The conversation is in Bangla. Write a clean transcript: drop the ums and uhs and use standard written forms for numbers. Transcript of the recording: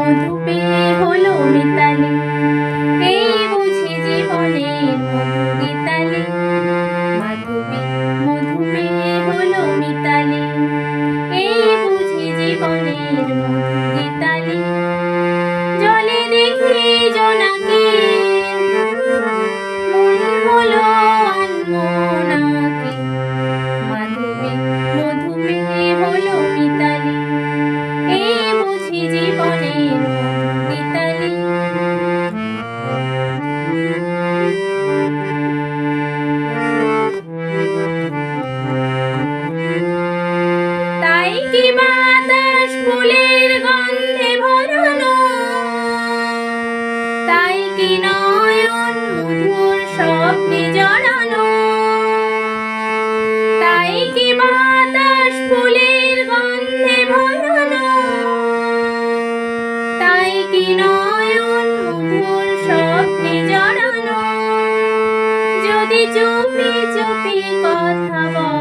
মধু পেয়ে হলো মিতালি, এই বুঝি জীবনের মধু গীতালি। মাধবী মধু পেয়ে হলো মিতালি, এই বুঝি জীবনের মধু গীতালি। জলে দেখি জোনাকি, মনে হলো আনমনাকি। মাধবী মধু পেয়ে হলো মিতালি, এই বুঝি জীবনের মধু গীতালি। তাই কি বাতাস ফুলের গন্ধে ভরানো, তাই কি নয়ন মধুর স্বপ্নে জড়ানো। তাই কি বাতাস ফুলের গন্ধে ভরানো, তাই কি নয়ন মধুর স্বপ্নে জড়ানো। যদি চুপি চুপি কথা বল